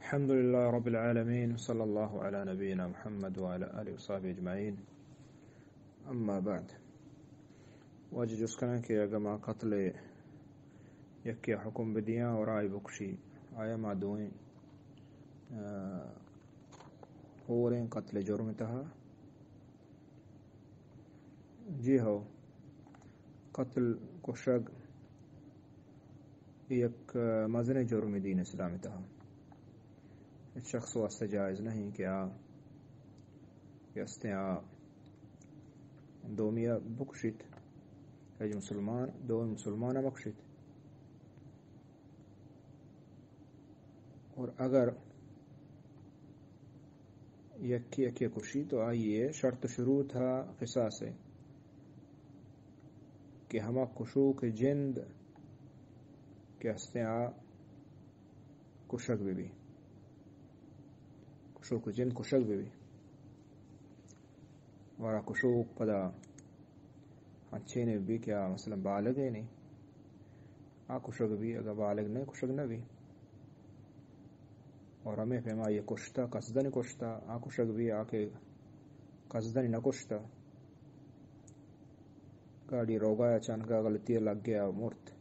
الحمد لله رب العالمين صلى الله على نبينا محمد وعلى آله وصحبه أجمعين أما بعد واجه جس کریں کہ اگر ما قتل یکی حکم بدیاں اور آئی بکشی آیا ما دوئیں ہوریں قتل جرم تہا جی ہو قتل کو شگ یک مزن جرم دین اسلام تہا شخص واسطے جائز نہیں کہ دومیا بکشت ایج مسلمان دو مسلمان بکشت اور اگر یکی کشی تو آئیے شرط شروع تھا قصاص ہے کہ ہما کشو کے جند کے کشک بھی کشوک جن کشک بھی ورا کشوک پدا اچھے نے بھی کیا مثلا بالغ ہے نہیں کشک بھی اگر بالغ نہیں کشک نہ بھی اور ہمیں فہما یہ کشتا قصدن کشتا کشک بھی کے قصدن نہ کشتا گاڑی روگایا چانکا غلطی لگ گیا مرت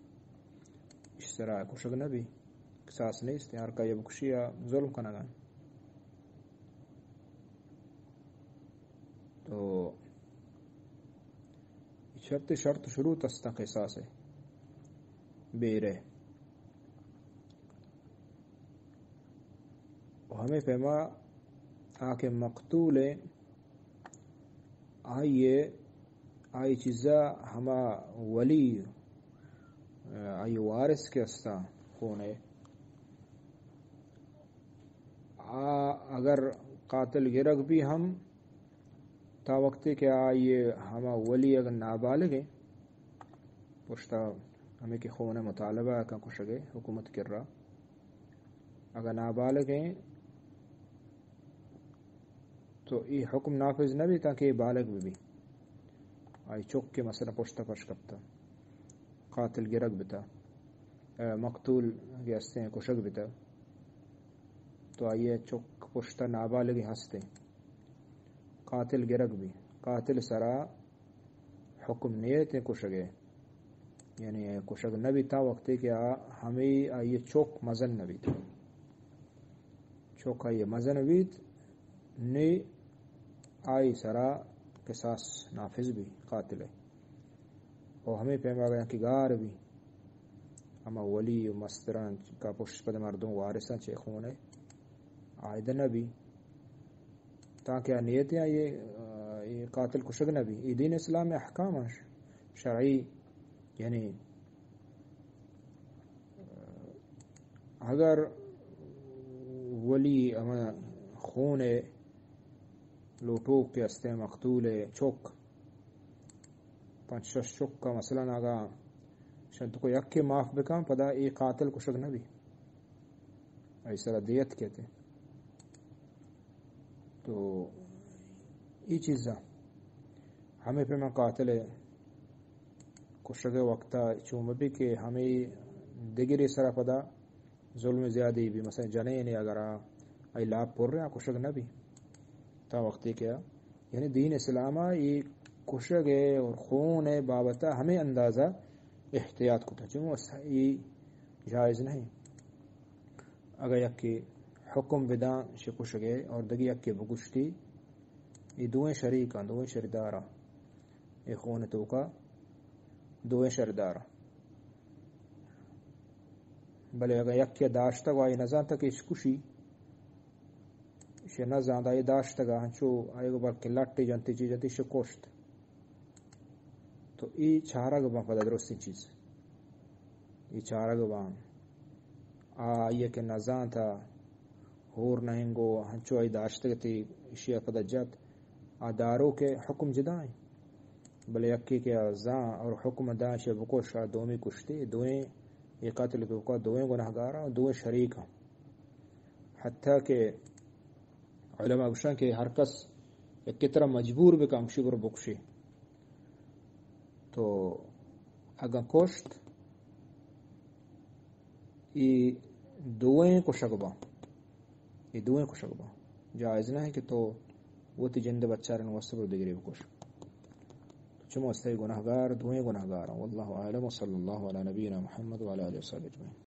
اس طرح کشک نہ بھی قصاص نہیں استعار کا یہ بکشیا ظلم کا نگان تو شرط شروع تستا قصاص ہے بیرے ہمیں فہما آکے مقتول آئی چیزا ہما ولی آئی وارث کے استا خونے اگر قاتل گرگ بھی ہم تا وقت کہ یہ ہما ولی اگر نابالغ ہیں پوچھتا ہمیں کہ خون مطالبہ کا کشگے حکومت کر رہا اگر نابالغ ہیں تو یہ حکم نافذ نہ بھی تاکہ بالغ بھی آئی چوک کے مسئلہ پوچھتا پشکبتا قاتل گرگ بتا مقتول گیستے ہیں کشگ بتا تو آئیے چوک پوچھتا نابالغ ہستے قاتل گرگ بھی قاتل سرا حکم نیت کشگے یعنی کشگ نبی تا وقت کہ ہمیں آئیے چوک مزن نبی تھا چوک آئیے مزن نبیت نی آئی سرا قصاص نافذ بھی قاتل ہے اور ہمیں پیما گیا کہ گار بھی اما ولی و مستران کا پشت پد مردوں وارثاں چے خون ہے آئید نبی تاکہ نیتیں یہ قاتل کشگ نبی یہ دین اسلام میں احکام شرعی یعنی اگر ولی اما خون لوٹوک کے استے مقتول چوک پانچ شش چوک کا مثلا آگا شد کو یک کے معاف بکام پدا ای قاتل کشگ نبی ایسا دیت کہتے تو یہ چیزاں ہمیں پہ میں قاتل کشگ وقتا چوم بھی کہ ہمیں دگری سرا پدا ظلم زیادی بھی مثلا جنین اگر ای لاب پر رہا کشگ نبی تا وقتی کیا یعنی دین اسلامہ یہ کشگ ہے اور خون ہے بابتا ہمیں اندازہ احتیاط کو تھا یہ جائز نہیں اگر یک کی حکم بدان سے کشگے اور دگی یک کے بگشتی یہ دوئیں شریکاں دوئیں شردارا یہ خون تو کا دوئیں شردارا بلے اگر یک کے داشتا گا یہ نظام تک اس کشی اسے نظام دا یہ داشتا گا ہنچو آئے گا بلکہ لٹی جانتی چیز جانتی اسے کوشت تو یہ چارہ گبان پدا درستی چیز یہ چارہ گبان آئیے کہ نظام تھا ہور نہیں گو ہنچو آئی داشتا گتی اشیاء پدا جات آداروں کے حکم جدائیں بلے یکی کے ازاں اور حکم دائیں شے بکوشا دومی کشتی دوئیں یہ قاتل تو کا دوئیں گناہگارا دوئیں شریک ہیں حتیٰ کہ علماء گوشن کہ ہر کس ایک کی طرح مجبور بکا مشی گر بکشی تو اگر کشت ای دوئیں کو شگبا یہ دوئیں کشک با جائز نہ ہے کہ تو وہ تی جند بچارن وصبر دیگری بکش چمو استے گناہگار دوئیں گناہگار واللہ عالم وصلی اللہ علی نبینا محمد وعلی آلہ وصحبہ اجمعین.